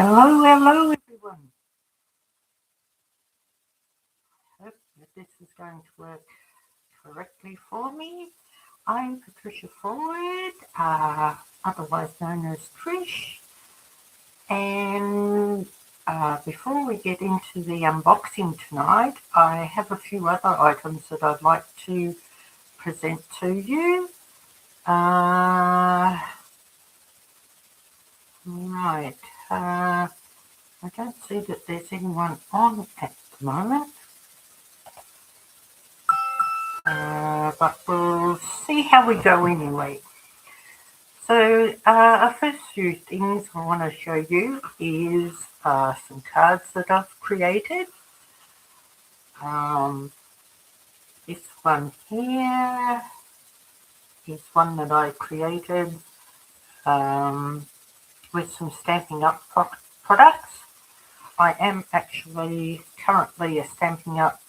Hello everyone. Hope that this is going to work correctly for me. I'm Patricia Ford, otherwise known as Trish, and before we get into the unboxing tonight, I have a few other items that I'd like to present to you. Right. I don't see that there's anyone on at the moment. But we'll see how we go anyway. So our first few things I want to show you is some cards that I've created. This one here is one that I created with some Stampin' Up products. I am actually currently a Stampin' Up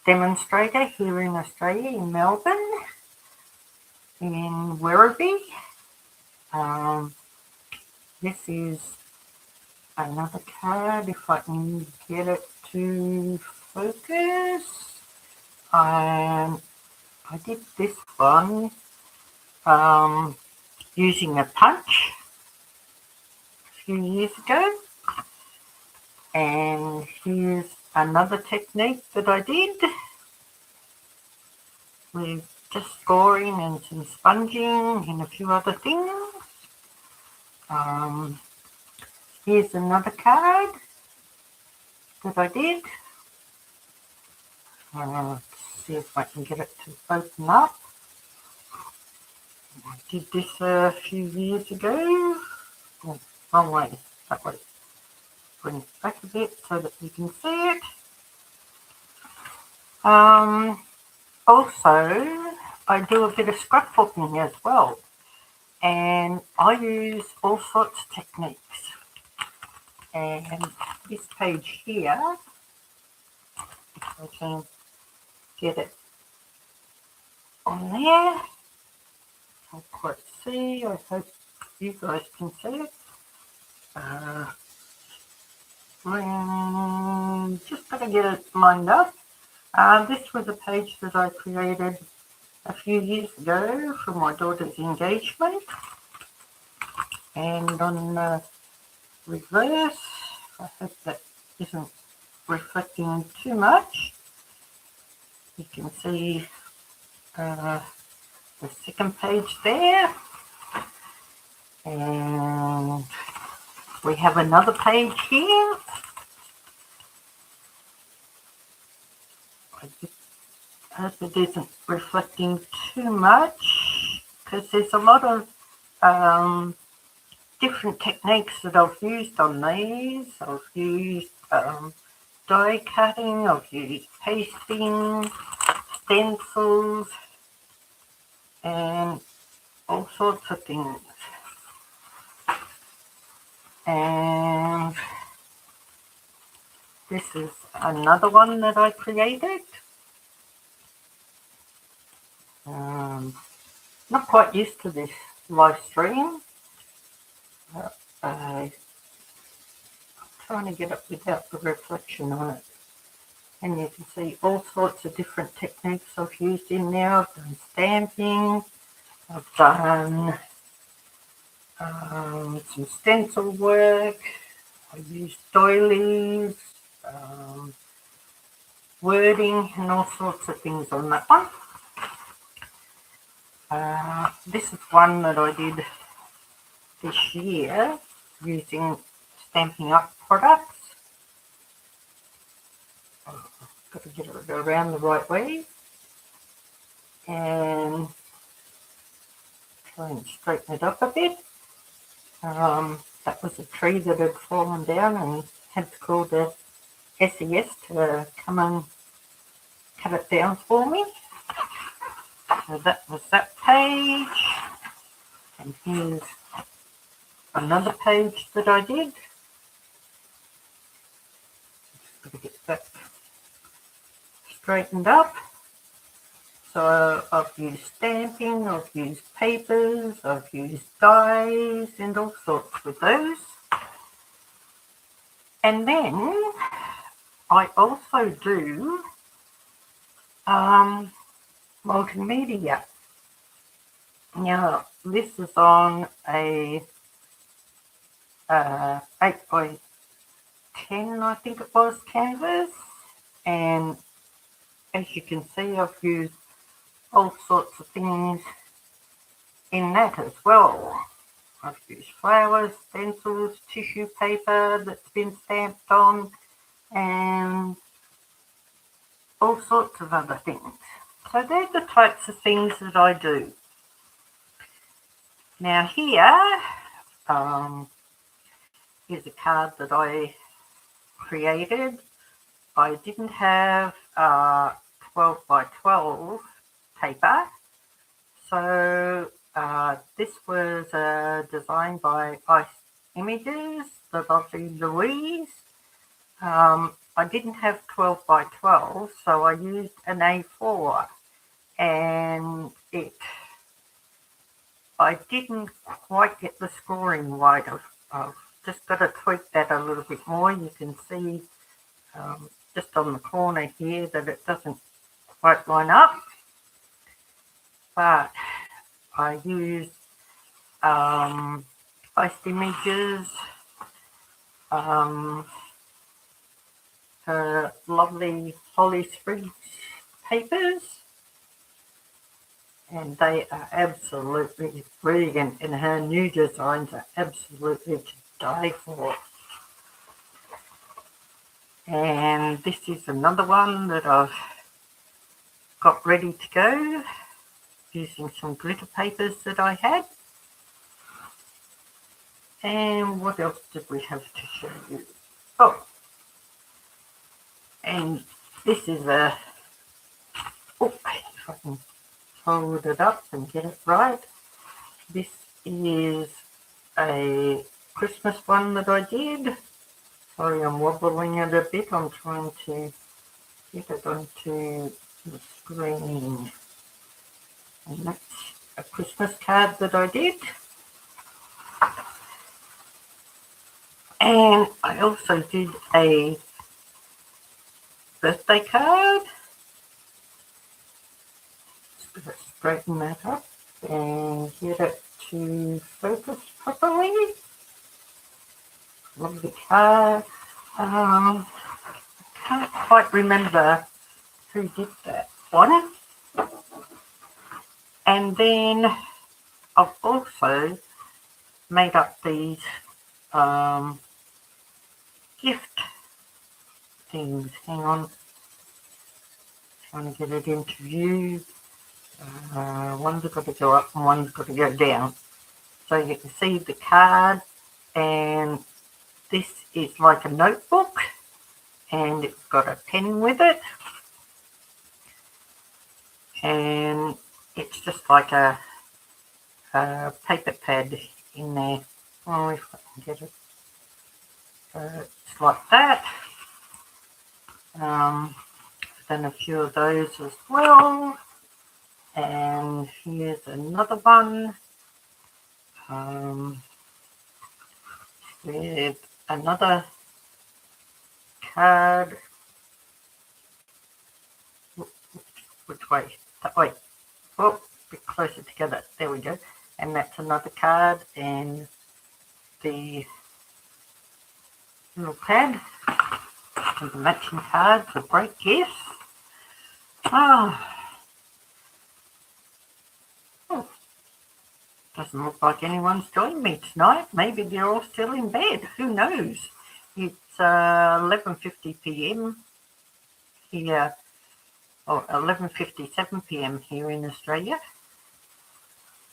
demonstrator here in Australia, in Melbourne, in Werribee. This is another card, if I can get it to focus. I did this one using a punch a few years ago. And here's another technique that I did with just scoring and some sponging and a few other things. Here's another card that I did. Let's see if I can get it to open up. I did this a few years ago. Oh, wrong way, that way. Bring it back a bit so that you can see it. Also, I do a bit of scrapbooking as well, and I use all sorts of techniques. And this page here, if I can get it on there, can't quite see. I hope you guys can see it. Just got to get it lined up. This was a page that I created a few years ago for my daughter's engagement, and on the reverse, I hope that isn't reflecting too much, you can see the second page there, and we have another page here. I just hope it isn't reflecting too much, because there's a lot of different techniques that I've used on these. I've used die cutting, I've used pasting, stencils, and all sorts of things. And this is another one that I created. Not quite used to this live stream. I'm trying to get it without the reflection on it. And you can see all sorts of different techniques I've used in there. I've done stamping, I've done some stencil work, I've used doilies, wording, and all sorts of things on that one. This is one that I did this year using Stampin' Up products. Got to get it around the right way and try and straighten it up a bit. That was a tree that had fallen down and had to call the SES to come and cut it down for me. So that was that page. And here's another page that I did. Just got to get that straightened up. So I've used stamping, I've used papers, I've used dies and all sorts with those. And then I also do multimedia. Now, this is on a 8 by 10, I think it was, canvas. And as you can see, I've used all sorts of things in that as well. I've used flowers, stencils, tissue paper that's been stamped on, and all sorts of other things. So they're the types of things that I do. Now here is a card that I created. I didn't have 12 by 12 paper, so this was designed by Ice Images, the lovely Louise. I didn't have 12 by 12, so I used an A4, and I didn't quite get the scoring right. I've just got to tweak that a little bit more. You can see just on the corner here that it doesn't quite line up, but I used Ice Images, her lovely Holly Spriggs papers, and they are absolutely brilliant, and her new designs are absolutely to die for. And this is another one that I've got ready to go using some glitter papers that I had. And what else did we have to show you? Oh, and this is a, oh, if I can hold it up and get it right. This is a Christmas one that I did. Sorry, I'm wobbling it a bit. I'm trying to get it onto the screen. And that's a Christmas card that I did. And I also did a birthday card. Just going to straighten that up and get it to focus properly. Lovely card. I can't quite remember who did that one. And then I've also made up these gift things. Hang on, trying to get it into view. One's got to go up and one's got to go down. So you can see the card, and this is like a notebook, and it's got a pen with it, and it's just like a paper pad in there. Oh, if I can get it. It's like that. I've done a few of those as well. And here's another one with another card. Which way? That way. Oh, a bit closer together. There we go. And that's another card, and the little pad and the matching cards are great gifts. Oh, doesn't look like anyone's joined me tonight. Maybe they're all still in bed. Who knows? It's 11:50 p.m. here, or 11:57 p.m. here in Australia.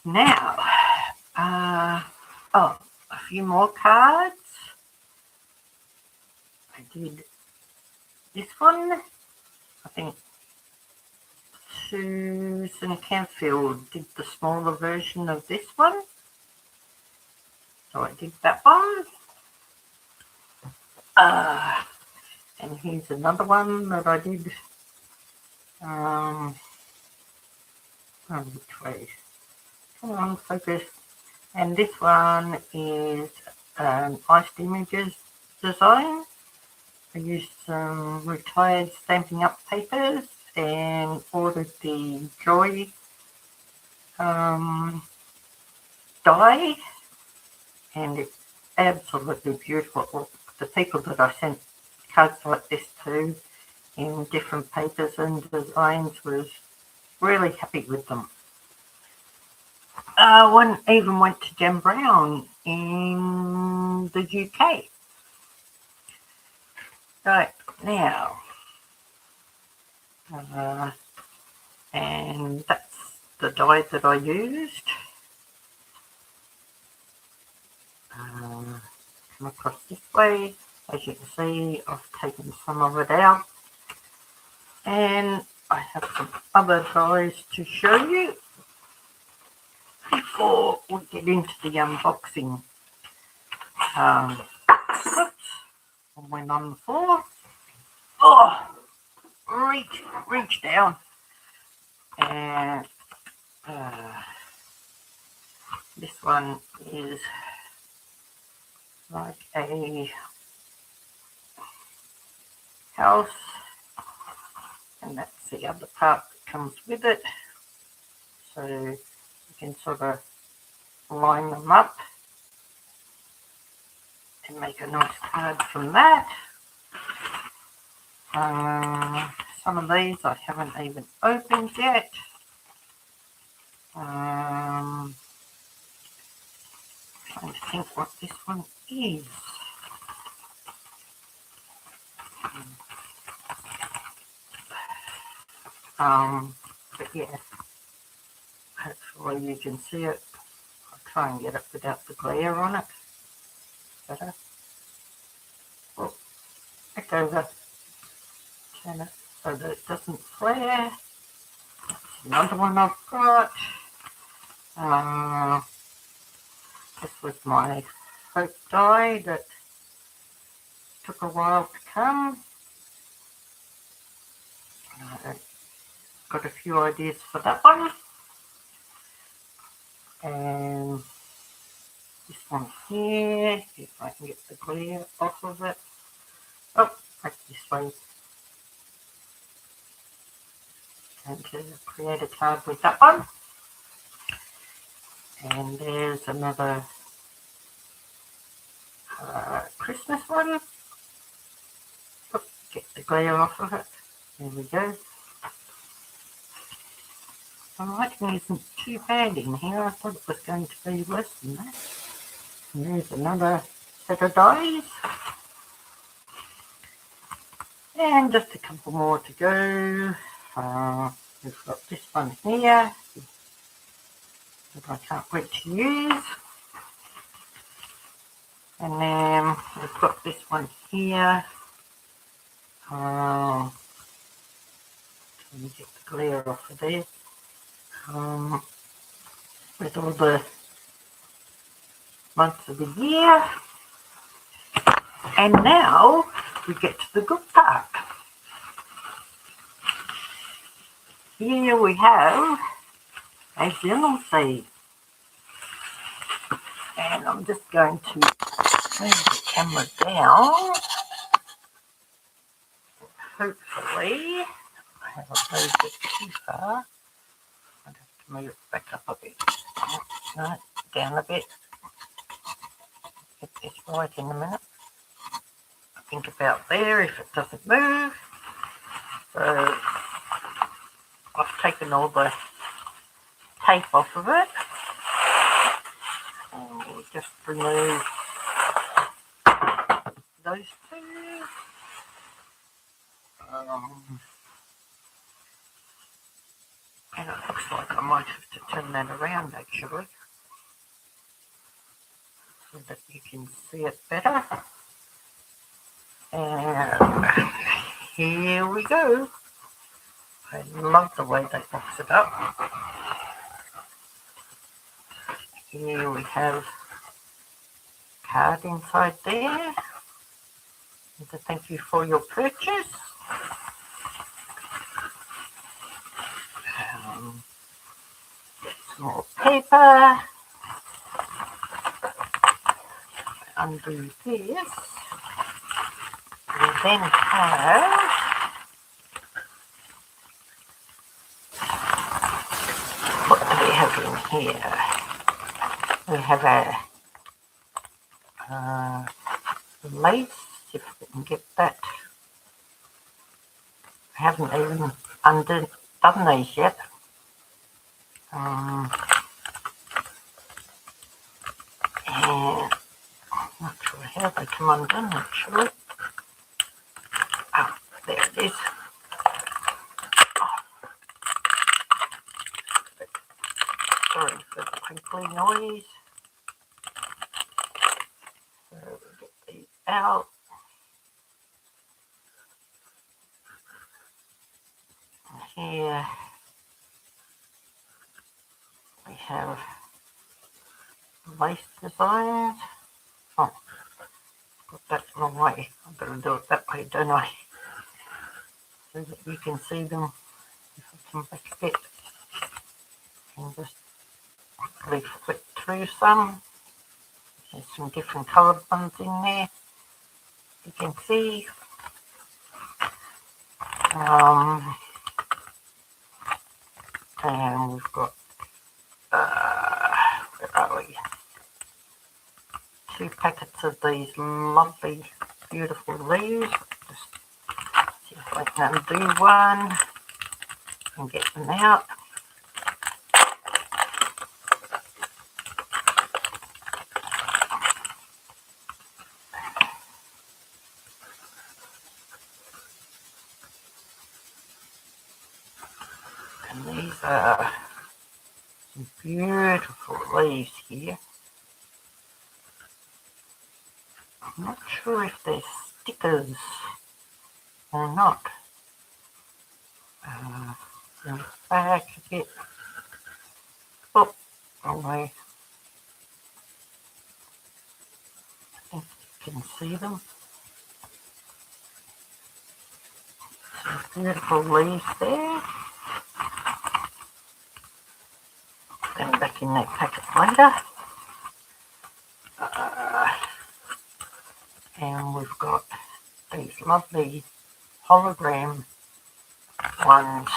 Now, a few more cards. I did this one. I think Susan Canfield did the smaller version of this one. So I did that one. And here's another one that I did. Which way? Come on, focus. And this one is an Ice Images design. I used some retired Stampin' Up papers and ordered the Joy die, and it's absolutely beautiful. Well, the people that I sent cards like this to in different papers and designs was really happy with them. One even went to Jem Brown in the UK. Right, now, and that's the die that I used. Come across this way. As you can see, I've taken some of it out. And I have some other dies to show you before we get into the unboxing. Oops, I went on the floor. Oh, reach down. And this one is like a house, and that's the other part that comes with it. So you can sort of line them up and make a nice card from that. Some of these I haven't even opened yet. Trying to think what this one is. But yeah, hopefully you can see it. I'll try and get it without the glare on it. Better. Oh, back over. Turn it so that it doesn't flare. That's another one I've got. This was my hope die that took a while to come. Got a few ideas for that one. And this one here, if I can get the glare off of it. Oh, back this way. And to create a card with that one. And there's another Christmas one. Oh, get the glare off of it. There we go. The lighting isn't too bad in here. I thought it was going to be less than that. And there's another set of dies. And just a couple more to go. We've got this one here that I can't wait to use. And then we've got this one here. Let me get the glare off of there. With all the months of the year. And now we get to the good part. Here we have a fennel seed. And I'm just going to move the camera down. Hopefully, I haven't moved it too far. I'd have to move it back up a bit. No, down a bit. Get this right in a minute. I think about there if it doesn't move. So I've taken all the tape off of it. And we'll just remove those two. And it looks like I might have to turn that around actually, so that you can see it better. And here we go. I love the way they box it up. Here we have a card inside there. And to thank you for your purchase. Some more paper. Undo this. We then have, what do we have in here? We have a lace, if we can get that. I haven't even done these yet. And I'm not sure how they come undone actually. Oh, there it is. Sorry for the crinkly noise. So we'll get these out. Here we have lace designs. Oh, got that the wrong way. I better do it that way, don't I? So that you can see them. If I come back a bit and just quickly flick through some. There's some different coloured ones in there. You can see. And we've got where are we? 2 packets of these lovely, beautiful leaves. Just see if I can undo one and get them out. And these are some beautiful leaves here. I'm not sure if they're stickers or not. In the back a bit. Oh, wrong way. I think you can see them. Some beautiful leaves there. Go back in that packet later. And we've got these lovely hologram ones.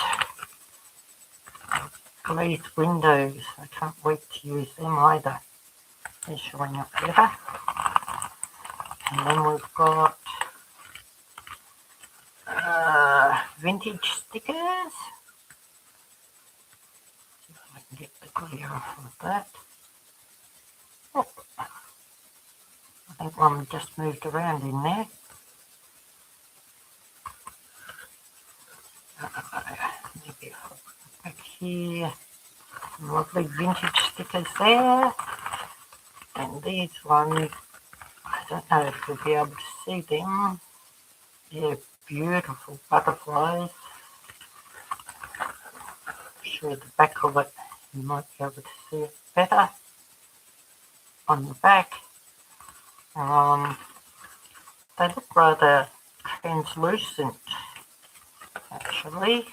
Glazed windows. I can't wait to use them either. They're showing up better. And then we've got vintage stickers. See if I can get the glare off of that. Oh, I think one just moved around in there. Maybe if I put it back here. Some lovely vintage stickers there. And these ones, I don't know if you'll be able to see them. They're beautiful butterflies. Show the back of it, you might be able to see it better on the back. They look rather translucent actually,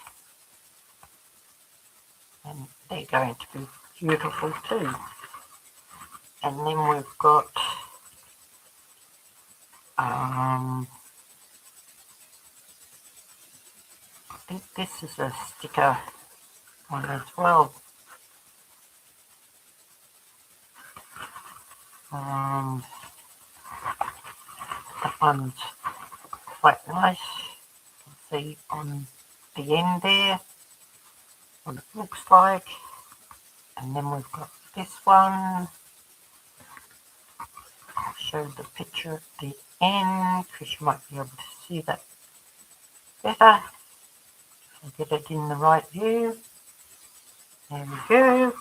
and they're going to be beautiful too. And then we've got I think this is a sticker one as well. That one's quite nice. You can see on the end there what it looks like. And then we've got this one. I'll show the picture at the end because you might be able to see that better. I'll get it in the right view. There we go.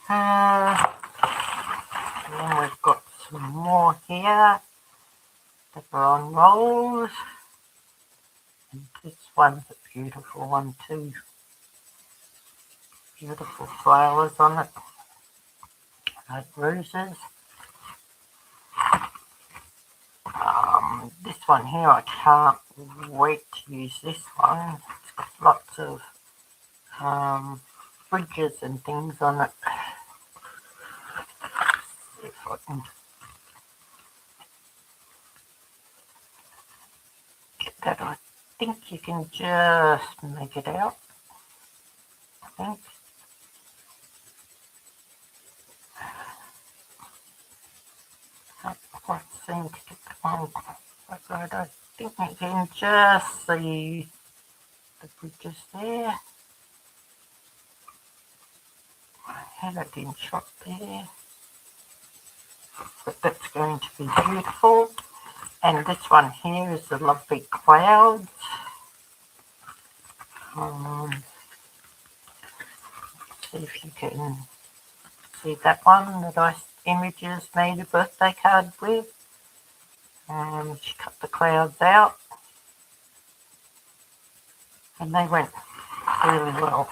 And then we've got some more here that are on rolls. And this one's a beautiful one too. Beautiful flowers on it, like roses. This one here, I can't wait to use this one. It's got lots of bridges and things on it. Let's see if I can think you can just make it out. I think. Can't quite seem to get the one quite right. I think you can just see the bridges there. I had it in shot there. But that's going to be beautiful. And this one here is the lovely clouds. See if you can see that one that I images made a birthday card with. She cut the clouds out and they went really well.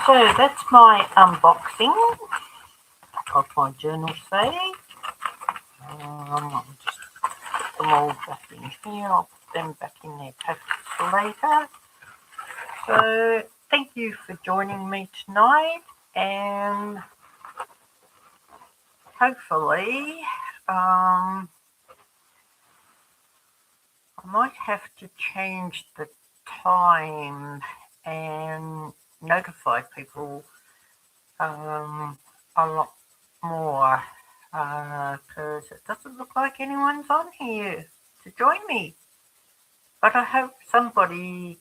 So that's my unboxing of my journal save. I'll just put them all back in here. I'll put them back in their packets later. So thank you for joining me tonight, and hopefully I might have to change the time and notify people a lot more, because it doesn't look like anyone's on here to join me. But I hope somebody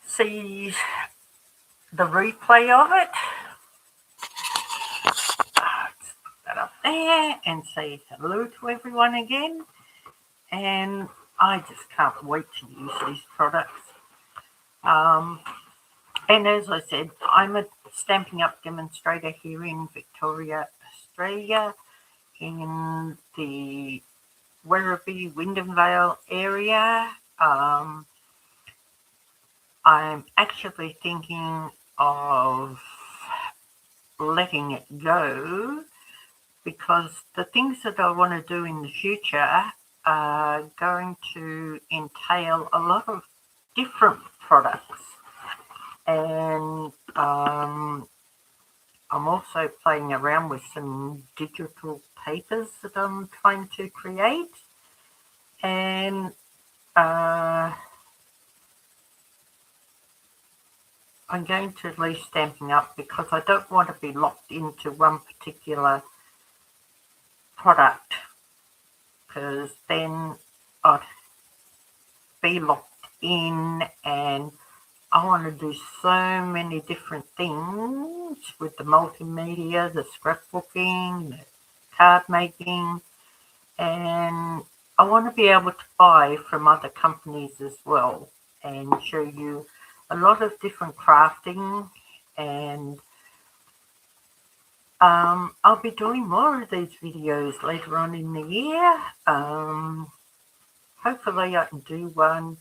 sees the replay of it. Put that up there and say hello to everyone again. And I just can't wait to use these products. And as I said, I'm a Stampin' Up! Demonstrator here in Victoria, Australia, in the Werribee, Wyndham Vale area. I'm actually thinking of letting it go because the things that I want to do in the future are going to entail a lot of different products. And I'm also playing around with some digital papers that I'm trying to create. And I'm going to leave Stampin' Up! Because I don't want to be locked into one particular product, because then I'd be locked in and I want to do so many different things with the multimedia, the scrapbooking, the card making, and I want to be able to buy from other companies as well and show you a lot of different crafting. And I'll be doing more of these videos later on in the year. Hopefully I can do one,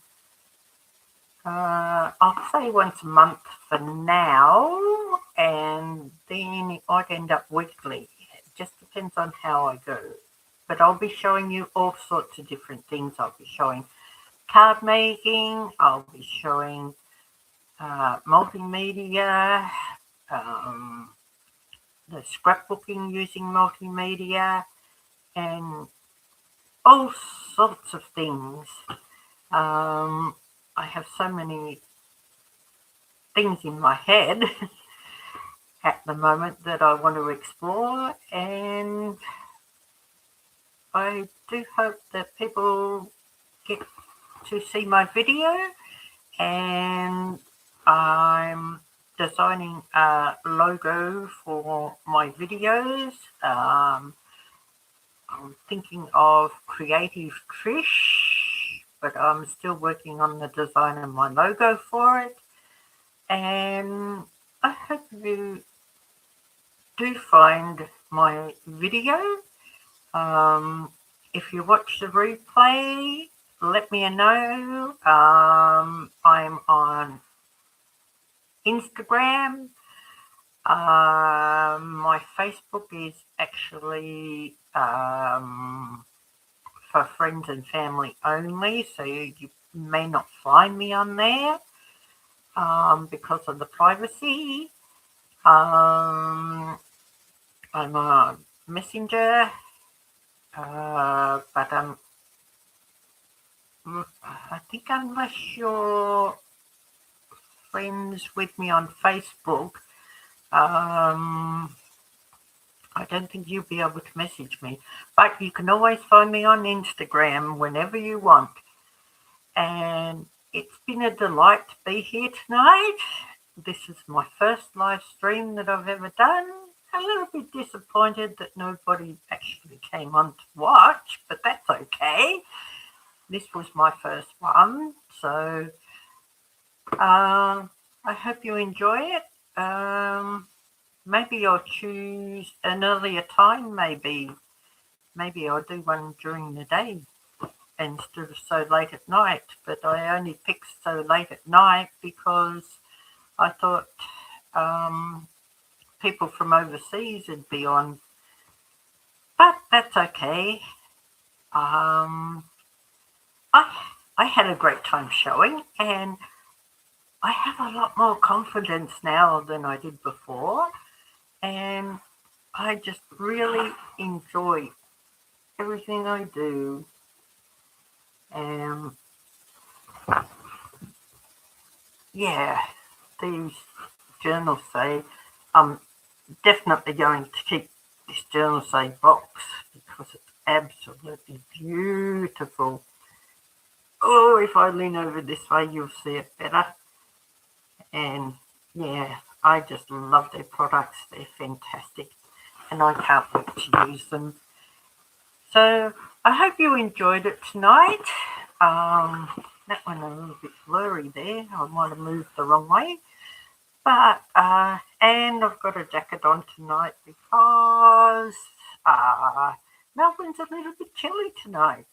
I'll say once a month for now, and then it might end up weekly. It just depends on how I go. But I'll be showing you all sorts of different things. I'll be showing card making, I'll be showing multimedia, the scrapbooking using multimedia, and all sorts of things. I have so many things in my head at the moment that I want to explore, and I do hope that people get to see my video. And I'm designing a logo for my videos. I'm thinking of Creative Trish, but I'm still working on the design of my logo for it. And I hope you do find my video. If you watch the replay, let me know. I'm on Instagram. My Facebook is actually for friends and family only, so you may not find me on there because of the privacy. I'm on Messenger, but I'm I think unless you're friends with me on Facebook, I don't think you'll be able to message me. But you can always find me on Instagram whenever you want. And it's been a delight to be here tonight. This is my first live stream that I've ever done. A little bit disappointed that nobody actually came on to watch, but that's okay. This was my first one, so I hope you enjoy it. Maybe I'll choose an earlier time. Maybe I'll do one during the day instead of so late at night. But I only picked so late at night because I thought people from overseas would be on. But that's okay. I had a great time showing, and I have a lot more confidence now than I did before, and I just really enjoy everything I do. And yeah, these journals say I'm definitely going to keep this journal say box because it's absolutely beautiful. Oh, if I lean over this way, you'll see it better. And yeah, I just love their products. They're fantastic, and I can't wait to use them. So I hope you enjoyed it tonight. That one a little bit blurry there. I might have moved the wrong way. But and I've got a jacket on tonight because Melbourne's a little bit chilly tonight.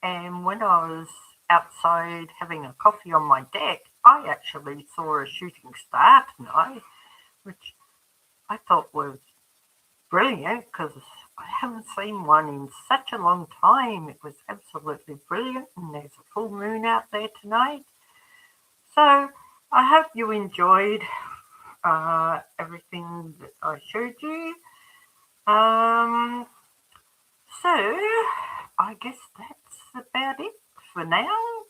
And when I was outside having a coffee on my deck, I actually saw a shooting star tonight, which I thought was brilliant because I haven't seen one in such a long time. It was absolutely brilliant, and there's a full moon out there tonight. So I hope you enjoyed everything that I showed you. So I guess that's about it for now.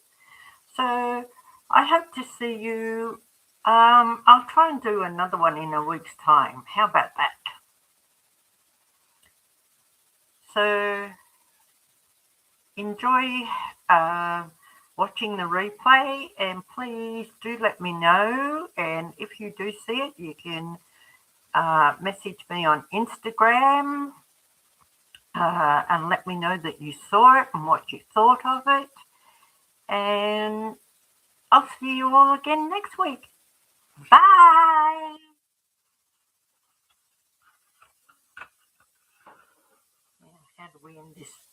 So I hope to see you. I'll try and do another one in a week's time. How about that? So enjoy watching the replay, and please do let me know. And if you do see it, you can message me on Instagram and let me know that you saw it and what you thought of it. And I'll see you all again next week. Bye. How do we end this?